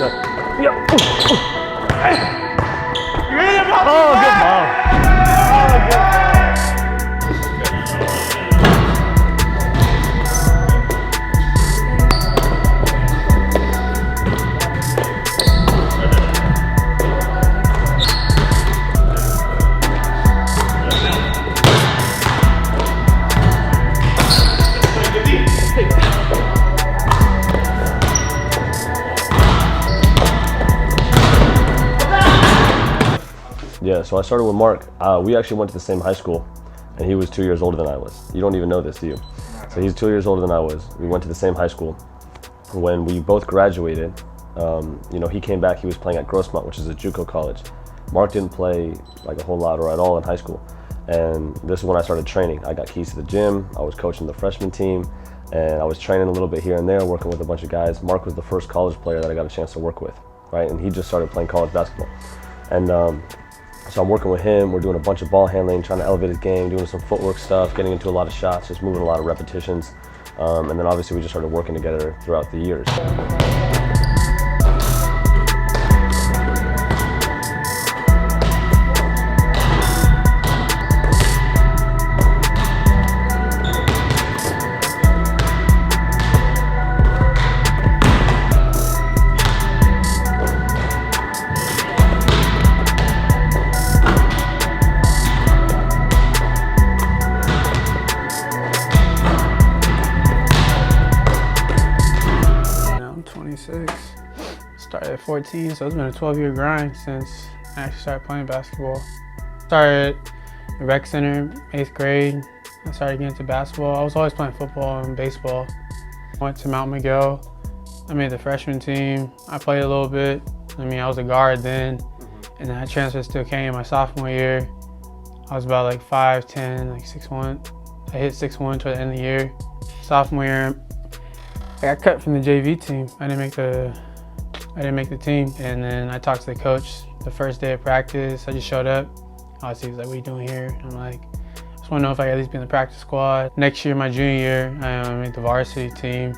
Good. Yep. Oh, good ball. Oh, good. Yeah, so I started with Mark. We actually went to the same high school, and he was 2 years older than I was. You don't even know this, do you? So he's 2 years older than I was. We went to the same high school. When we both graduated, he came back. He was playing at Grossmont, which is a JUCO college. Mark didn't play like a whole lot or at all in high school. And this is when I started training. I got keys to the gym. I was coaching the freshman team, and I was training a little bit here and there, working with a bunch of guys. Mark was the first college player that I got a chance to work with, right? And he just started playing college basketball. And so I'm working with him. We're doing a bunch of ball handling, trying to elevate his game, doing some footwork stuff, getting into a lot of shots, just moving a lot of repetitions. And then obviously we just started working together throughout the years. Started at 14, so it's been a 12-year grind since I actually started playing basketball. Started at rec center, 8th grade. I started getting into basketball. I was always playing football and baseball. Went to Mount Miguel. I made the freshman team. I played a little bit. I was a guard then, and then I transferred to Ogen my sophomore year. I was about like 5'10", like 6'1". I hit 6'1" toward the end of the year. Sophomore year, I got cut from the JV team. I didn't make the team, and then I talked to the coach the first day of practice. I just showed up. Obviously, he was like, "What are you doing here?" I'm like, "I just want to know if I could at least be in the practice squad." Next year, my junior year, I made the varsity team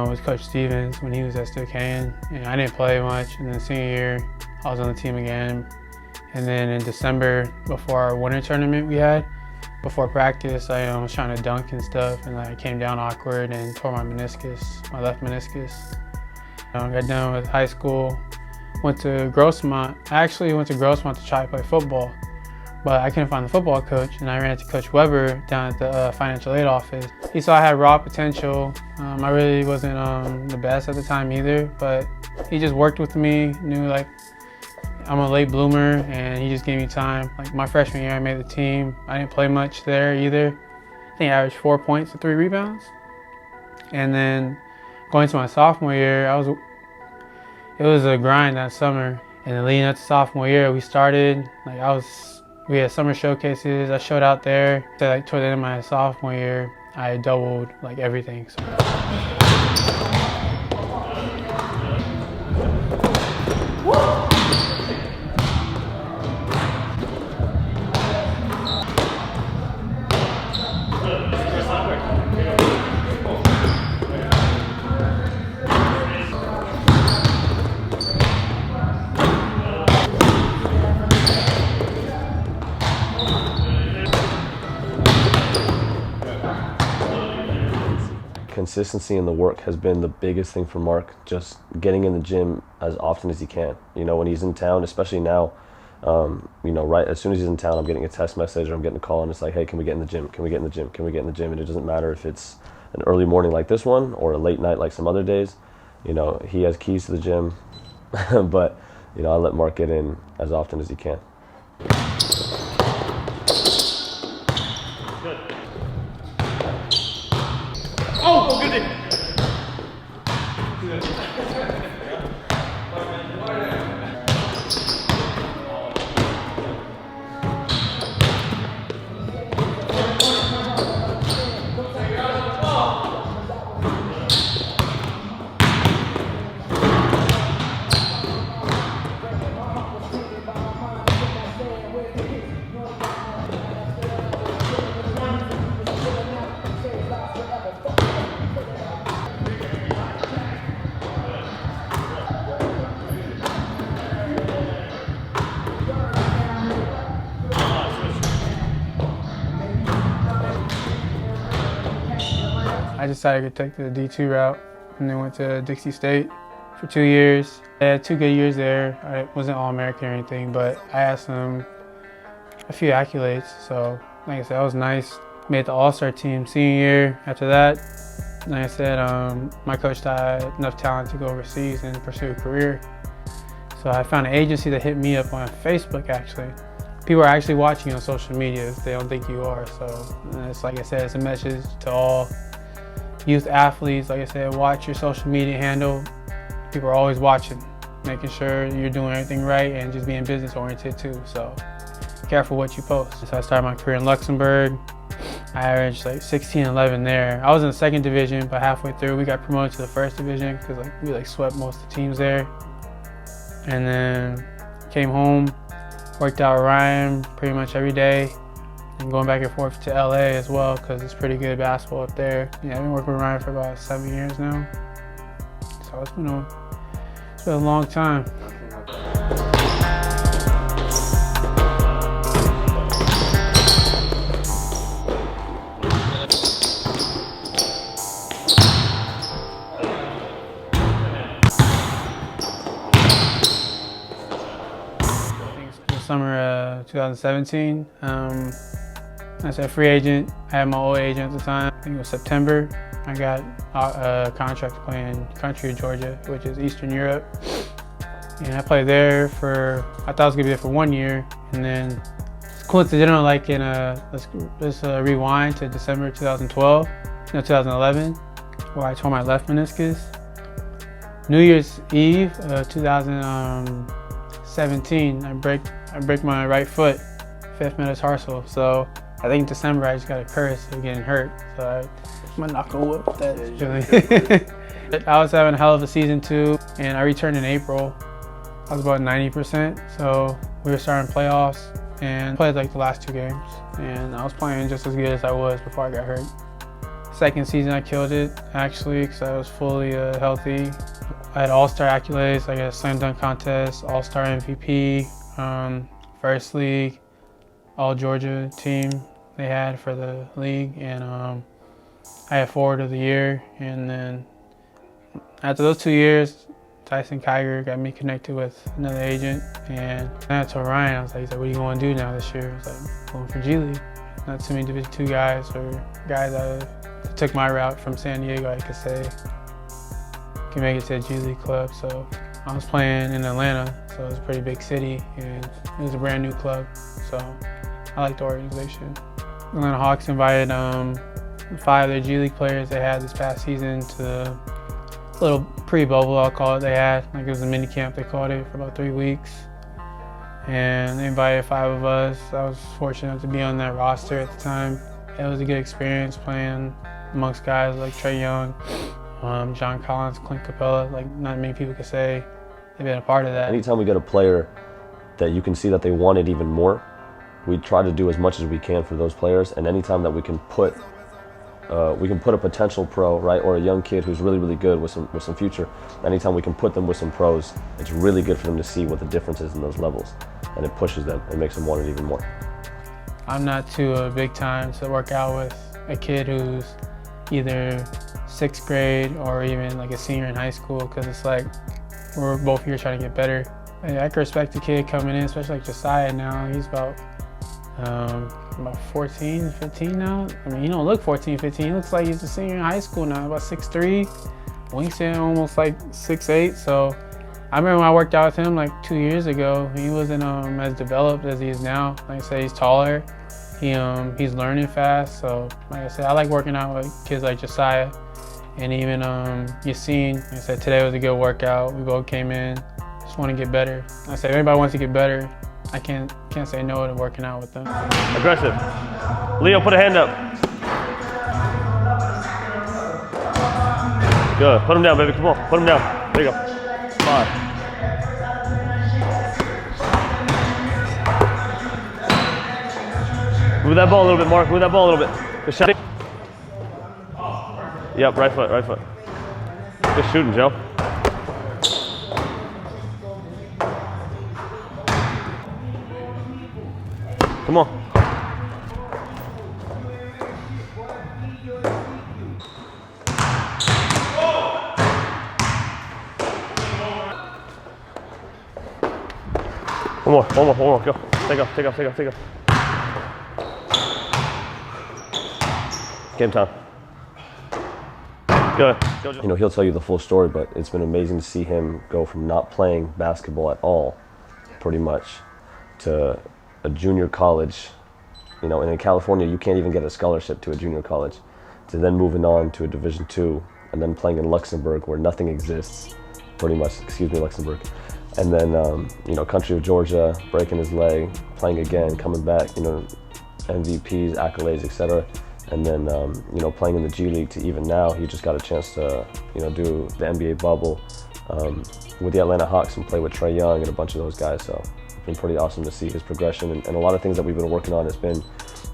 with Coach Stevens when he was at Ogen. And I didn't play much. And then senior year, I was on the team again. And then in December, before our winter tournament we had, before practice, I was trying to dunk and stuff, and I came down awkward and tore my meniscus, my left meniscus. Got done with high school, went to Grossmont. I actually went to Grossmont to try to play football, but I couldn't find the football coach, and I ran into Coach Weber down at the financial aid office. He saw I had raw potential. I really wasn't the best at the time either, but he just worked with me, knew like I'm a late bloomer, and he just gave me time. Like my freshman year, I made the team. I didn't play much there either. I think I averaged 4 points and 3 rebounds. And then going to my sophomore year, it was a grind that summer. And then leading up to sophomore year, we had summer showcases. I showed out there. So like toward the end of my sophomore year, I doubled like everything. So. Consistency in the work has been the biggest thing for Mark, just getting in the gym as often as he can. When he's in town, especially now, right as soon as he's in town, I'm getting a text message or I'm getting a call, and it's like, hey, can we get in the gym? Can we get in the gym? Can we get in the gym? And it doesn't matter if it's an early morning like this one or a late night like some other days. He has keys to the gym, but I let Mark get in as often as he can. Oh, good. I decided to take the D2 route and then went to Dixie State for 2 years. I had 2 good years there. I wasn't All-American or anything, but I had a few accolades. So like I said, that was nice. Made the All-Star team senior year. After that, like I said, my coach thought I had enough talent to go overseas and pursue a career. So I found an agency that hit me up on Facebook actually. People are actually watching you on social media if they don't think you are. So it's like I said, it's a message to all youth athletes. Like I said, watch your social media handle. People are always watching, making sure you're doing everything right and just being business oriented too. So careful what you post. So I started my career in Luxembourg. I averaged like 16-11 there. I was in the 2nd division, but halfway through we got promoted to the 1st division because we swept most of the teams there. And then came home, worked out with Ryan pretty much every day. And going back and forth to LA as well because it's pretty good basketball up there. Yeah, I've been working with Ryan for about 7 years now. So it's been a long time. Summer 2017. I said free agent. I had my old agent at the time. I think it was September. I got a contract to play in country of Georgia, which is Eastern Europe. And I played there I thought I was gonna be there for 1 year. And then it's coincidental, like in let's rewind to December 2011, where I tore my left meniscus. New Year's Eve 2017, I break my right foot, 5th metatarsal. So I think in December I just got a curse of getting hurt. So I'm gonna knock on wood with that. I was having a hell of a season too, and I returned in April. I was about 90%. So we were starting playoffs and played like the last 2 games. And I was playing just as good as I was before I got hurt. 2nd season I killed it actually because I was fully healthy. I had all-star accolades, I got a slam dunk contest, all-star MVP, first league, all Georgia team they had for the league, and I had forward of the year. And then after those 2 years, Tyson Kiger got me connected with another agent, and I told Ryan, I was like, what are you going to do now this year? I was like, going for G League. Not too many Division II guys or guys that took my route from San Diego, I could say, can make it to a G League club. So I was playing in Atlanta, so it was a pretty big city, and it was a brand new club. So I liked the organization. Atlanta Hawks invited 5 of their G League players they had this past season to a little pre-bubble, I'll call it. They had, like, it was a mini camp, they called it, for about 3 weeks. And they invited 5 of us. I was fortunate to be on that roster at the time. It was a good experience playing amongst guys like Trae Young, John Collins, Clint Capella. Like, not many people could say they've been a part of that. Anytime we get a player that you can see that they want it even more, we try to do as much as we can for those players. And anytime that we can put a potential pro, right, or a young kid who's really, really good with some future, anytime we can put them with some pros, it's really good for them to see what the difference is in those levels, and it pushes them and makes them want it even more. I'm not too big time to work out with a kid who's either 6th grade or even like a senior in high school, because it's like we're both here trying to get better. I can respect the kid coming in, especially like Josiah now. He's about 14, 15 now. I mean, he don't look 14, 15. He looks like he's a senior in high school now, about 6'3", wingspan almost like 6'8". So I remember when I worked out with him like 2 years ago, he wasn't as developed as he is now. Like I said, he's taller. He's learning fast. So like I said, I like working out with kids like Josiah. And even Yassine. Like I said, today was a good workout. We both came in, just want to get better. I said, everybody wants to get better. I can't say no to working out with them. Aggressive. Leo, put a hand up. Good. Put him down, baby. Come on. Put him down. There you go. 5. Move that ball a little bit, Mark. Move that ball a little bit. Good shot. Yep, right foot, right foot. Good shooting, Joe. Come on. One more, go. Take off. Game time. Go. You know, he'll tell you the full story, but it's been amazing to see him go from not playing basketball at all, pretty much, to a junior college. You know, and in California, you can't even get a scholarship to a junior college, to then moving on to a Division II, and then playing in Luxembourg, where nothing exists, pretty much. Excuse me, Luxembourg. And then, you know, country of Georgia, breaking his leg, playing again, coming back, you know, MVPs, accolades, etc. And then, you know, playing in the G League to even now, he just got a chance to, you know, do the NBA bubble with the Atlanta Hawks and play with Trae Young and a bunch of those guys. So it's been pretty awesome to see his progression. And a lot of things that we've been working on has been,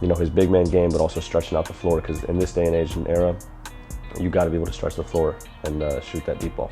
you know, his big man game, but also stretching out the floor. Because in this day and age and era, you got to be able to stretch the floor and shoot that deep ball.